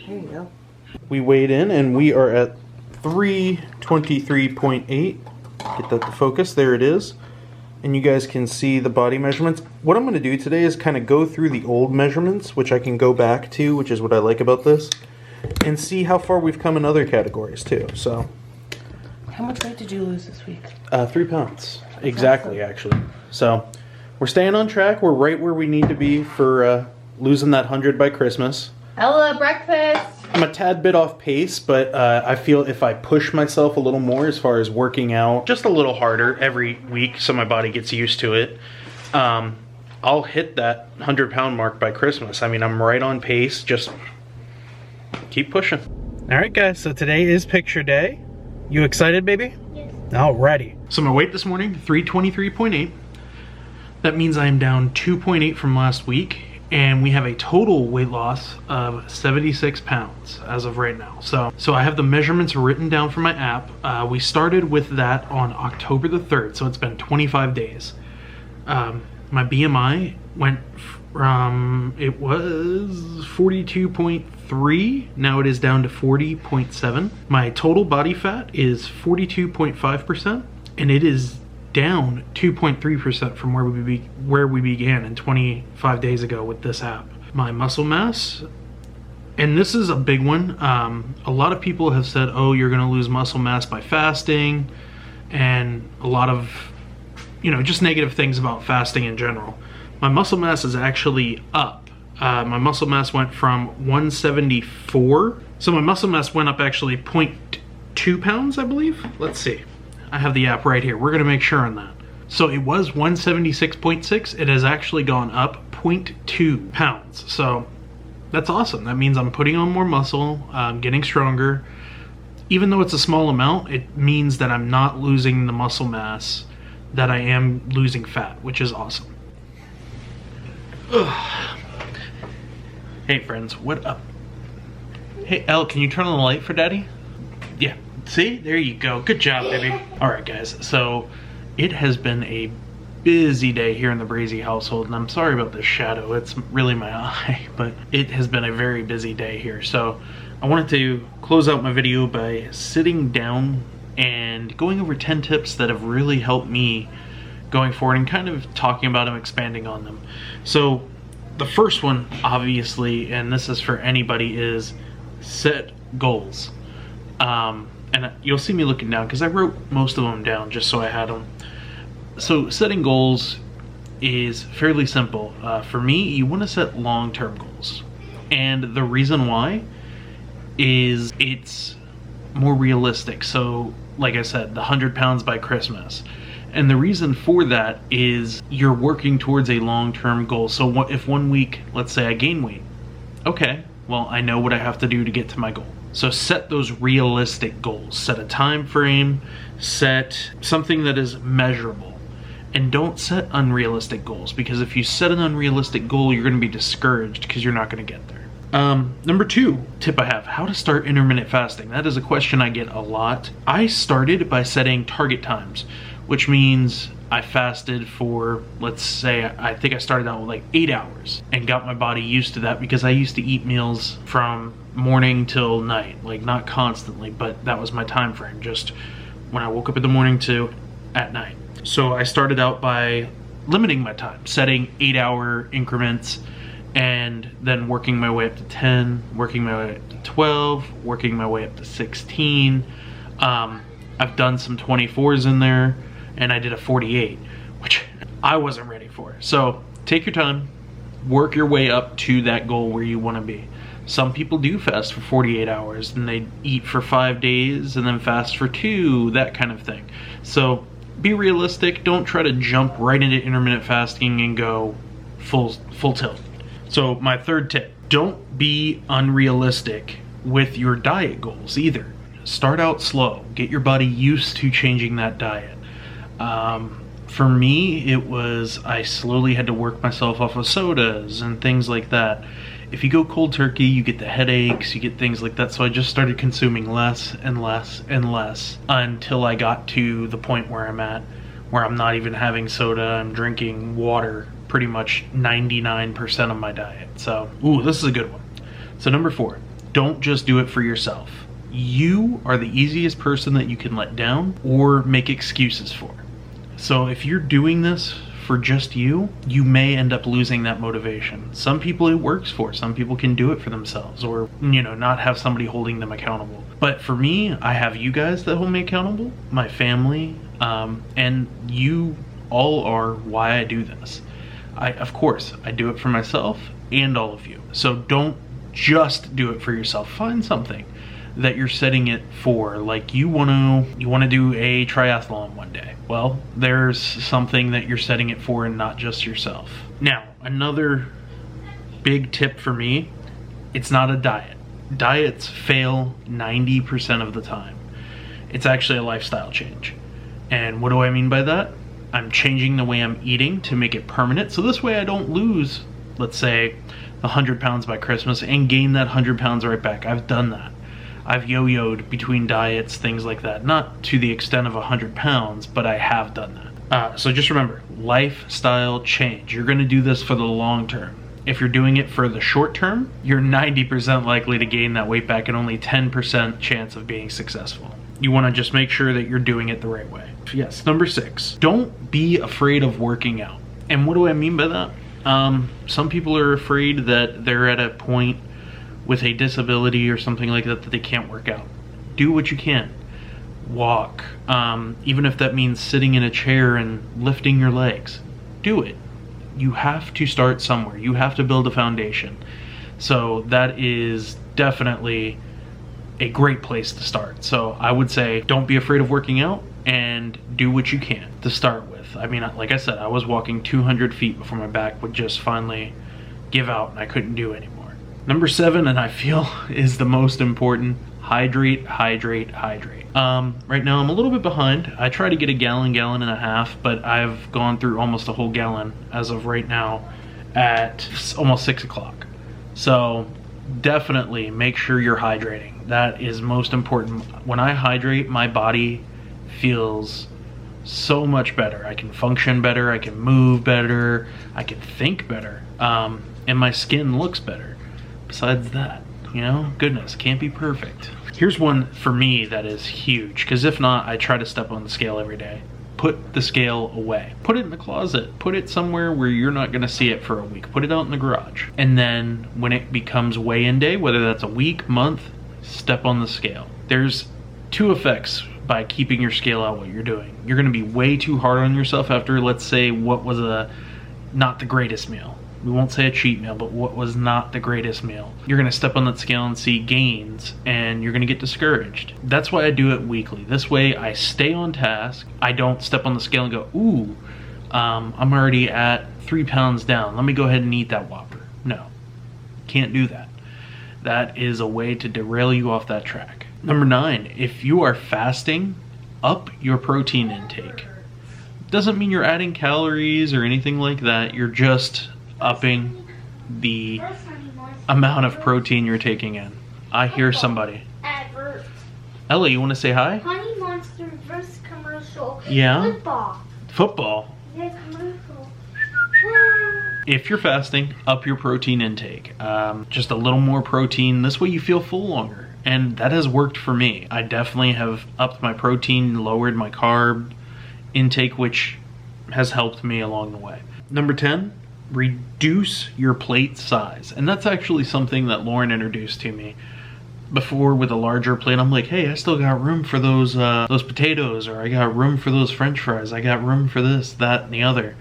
There you go. We weighed in and we are at 323.8. Get that to focus. There it is. And you guys can see the body measurements. What I'm going to do today is kind of go through the old measurements, which I can go back to, which is what I like about this, and see how far we've come in other categories too. So, how much weight did you lose this week? 3 pounds. Exactly, actually. So, we're staying on track. We're right where we need to be for losing that 100 by Christmas. Ella, breakfast! I'm a tad bit off pace, but I feel if I push myself a little more as far as working out, just a little harder every week so my body gets used to it, I'll hit that 100-pound mark by Christmas. I mean, I'm right on pace. Just keep pushing. All right, guys, so today is picture day. You excited, baby? Yes. Alrighty. So my weight this morning, 323.8. That means I am down 2.8 from last week. And we have a total weight loss of 76 pounds as of right now. So I have the measurements written down from my app. We started with that on October the 3rd, so it's been 25 days. My BMI went from, it was 42.3, now it is down to 40.7. My total body fat is 42.5%, and it is down 2.3% from where we began in 25 days ago with this app. My muscle mass, and this is a big one. A lot of people have said, oh, you're gonna lose muscle mass by fasting, and a lot of, just negative things about fasting in general. My muscle mass is actually up. My muscle mass went from 174. So my muscle mass went up actually 0.2 pounds, I believe. Let's see. I have the app right here. We're gonna make sure on that. So it was 176.6. It has actually gone up 0.2 pounds. So that's awesome. That means I'm putting on more muscle, getting stronger. Even though it's a small amount, it means that I'm not losing the muscle mass, that I am losing fat, which is awesome. Ugh. Hey friends, what up? Hey Elle, can you turn on the light for daddy? Yeah. See, there you go. Good job, baby. All right, guys. So it has been a busy day here in the Brazy household, and I'm sorry about this shadow. It's really my eye, but it has been a very busy day here. So I wanted to close out my video by sitting down and going over 10 tips that have really helped me going forward and kind of talking about them, expanding on them. So the first one, obviously, and this is for anybody, is set goals. And you'll see me looking down because I wrote most of them down just so I had them. So setting goals is fairly simple. For me, you want to set long-term goals. And the reason why is it's more realistic. So like I said, the 100 pounds by Christmas. And the reason for that is you're working towards a long-term goal. So if one week, let's say I gain weight, okay, well, I know what I have to do to get to my goal. So set those realistic goals. Set a time frame, set something that is measurable. And don't set unrealistic goals, because if you set an unrealistic goal, you're going to be discouraged because you're not going to get there. Number 2 tip I have, how to start intermittent fasting. That is a question I get a lot. I started by setting target times, which means I fasted for, let's say, I think I started out with like 8 hours and got my body used to that, because I used to eat meals from morning till night, like not constantly, but that was my time frame, just when I woke up in the morning to at night. So I started out by limiting my time, setting 8-hour increments, and then working my way up to 10, working my way up to 12, working my way up to 16. I've done some 24s in there, and I did a 48, which I wasn't ready for. So take your time, work your way up to that goal where you want to be. Some people do fast for 48 hours, and they eat for 5 days and then fast for 2, that kind of thing. So be realistic. Don't try to jump right into intermittent fasting and go full tilt. So my third tip, don't be unrealistic with your diet goals either. Start out slow. Get your body used to changing that diet. For me, it was, I slowly had to work myself off of sodas and things like that. If you go cold turkey, you get the headaches, you get things like that. So I just started consuming less and less and less until I got to the point where I'm at, where I'm not even having soda. I'm drinking water pretty much 99% of my diet. So, ooh, this is a good one. So number 4, don't just do it for yourself. You are the easiest person that you can let down or make excuses for. So if you're doing this for just you, you may end up losing that motivation. Some people it works for. Some people can do it for themselves, or, not have somebody holding them accountable. But for me, I have you guys that hold me accountable, my family, and you all are why I do this. Of course, I do it for myself and all of you. So don't just do it for yourself. Find something that you're setting it for. Like you want to do a triathlon one day. Well, there's something that you're setting it for and not just yourself. Now, another big tip for me, it's not a diet. Diets fail 90% of the time. It's actually a lifestyle change. And what do I mean by that? I'm changing the way I'm eating to make it permanent. So this way I don't lose, let's say, 100 pounds by Christmas and gain that 100 pounds right back. I've done that. I've yo-yoed between diets, things like that. Not to the extent of 100 pounds, but I have done that. So just remember, lifestyle change. You're gonna do this for the long term. If you're doing it for the short term, you're 90% likely to gain that weight back and only 10% chance of being successful. You wanna just make sure that you're doing it the right way. Yes, number 6, don't be afraid of working out. And what do I mean by that? Some people are afraid that they're at a point with a disability or something like that they can't work out. Do what you can. Walk, even if that means sitting in a chair and lifting your legs. Do it. You have to start somewhere. You have to build a foundation. So that is definitely a great place to start. So I would say don't be afraid of working out and do what you can to start with. I mean, like I said, I was walking 200 feet before my back would just finally give out and I couldn't do anymore. Number 7, and I feel is the most important, hydrate, hydrate, hydrate. Right now I'm a little bit behind. I try to get a gallon and a half, but I've gone through almost a whole gallon as of right now at almost 6 o'clock. So definitely make sure you're hydrating. That is most important. When I hydrate, my body feels so much better. I can function better, I can move better, I can think better, and my skin looks better. Besides that, goodness, can't be perfect. Here's one for me that is huge, because if not, I try to step on the scale every day. Put the scale away. Put it in the closet. Put it somewhere where you're not gonna see it for a week. Put it out in the garage. And then when it becomes weigh-in day, whether that's a week, month, step on the scale. There's 2 effects by keeping your scale out what you're doing. You're gonna be way too hard on yourself after, let's say, what was not the greatest meal. We won't say a cheat meal, but what was not the greatest meal. You're gonna step on that scale and see gains, and you're gonna get discouraged. That's why I do it weekly. This way I stay on task. I don't step on the scale and go, ooh, I'm already at 3 pounds down. Let me go ahead and eat that Whopper. No, can't do that. That is a way to derail you off that track. Number 9, if you are fasting, up your protein intake. Doesn't mean you're adding calories or anything like that. You're just upping the amount of protein you're taking in. I hear somebody. Ella, you want to say hi? Honey Monster versus commercial. Yeah? Football. Yeah, commercial. If you're fasting, up your protein intake. Just a little more protein. This way you feel full longer. And that has worked for me. I definitely have upped my protein, lowered my carb intake, which has helped me along the way. Number 10, reduce your plate size. And that's actually something that Lauren introduced to me. Before with a larger plate, I'm like, hey, I still got room for those potatoes, or I got room for those French fries, I got room for this, that, and the other.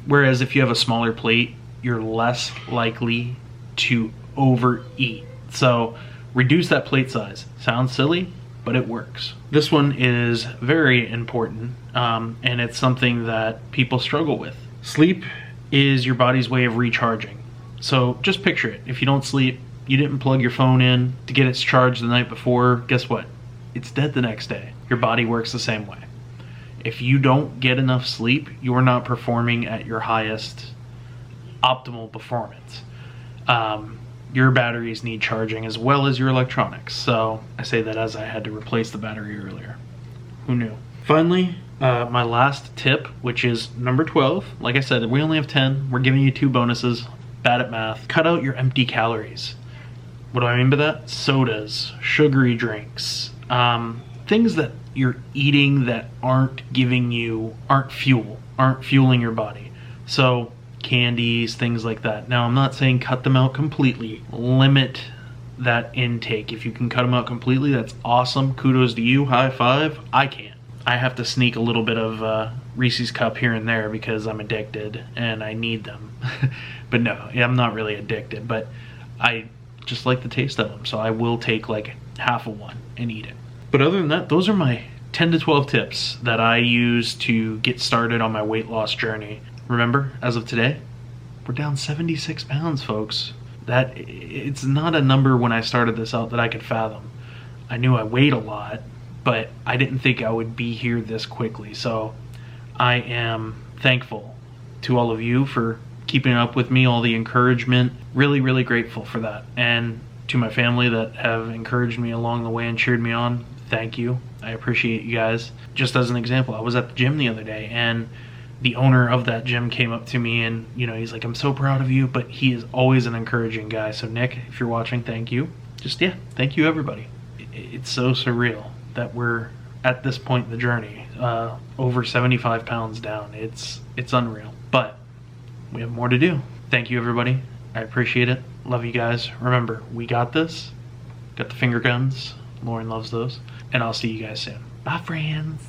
Whereas if you have a smaller plate, you're less likely to overeat. So reduce that plate size. Sounds silly, but it works. This one is very important, and it's something that people struggle with. Sleep is your body's way of recharging. So just picture it. If you don't sleep, you didn't plug your phone in to get it charged the night before, guess what? It's dead the next day. Your body works the same way. If you don't get enough sleep, you're not performing at your highest optimal performance. Your batteries need charging as well as your electronics. So I say that as I had to replace the battery earlier. Who knew? Finally, my last tip, which is number 12. Like I said, we only have 10. We're giving you 2 bonuses. Bad at math. Cut out your empty calories. What do I mean by that? Sodas, sugary drinks, things that you're eating that aren't fueling your body. So candies, things like that. Now, I'm not saying cut them out completely. Limit that intake. If you can cut them out completely, that's awesome. Kudos to you. High five. I can't. I have to sneak a little bit of Reese's Cup here and there because I'm addicted and I need them. But no, I'm not really addicted, but I just like the taste of them. So I will take like half of one and eat it. But other than that, those are my 10 to 12 tips that I use to get started on my weight loss journey. Remember, as of today, we're down 76 pounds, folks. It's not a number when I started this out that I could fathom. I knew I weighed a lot, but I didn't think I would be here this quickly. So I am thankful to all of you for keeping up with me, all the encouragement. Really, really grateful for that. And to my family that have encouraged me along the way and cheered me on, thank you. I appreciate you guys. Just as an example, I was at the gym the other day and the owner of that gym came up to me and, he's like, I'm so proud of you, but he is always an encouraging guy. So Nick, if you're watching, thank you. Thank you everybody. It's so surreal that we're at this point in the journey, over 75 pounds down. It's unreal, but we have more to do. Thank you everybody. I appreciate it. Love you guys. Remember, we got this. Got the finger guns. Lauren loves those. And I'll see you guys soon. Bye, friends.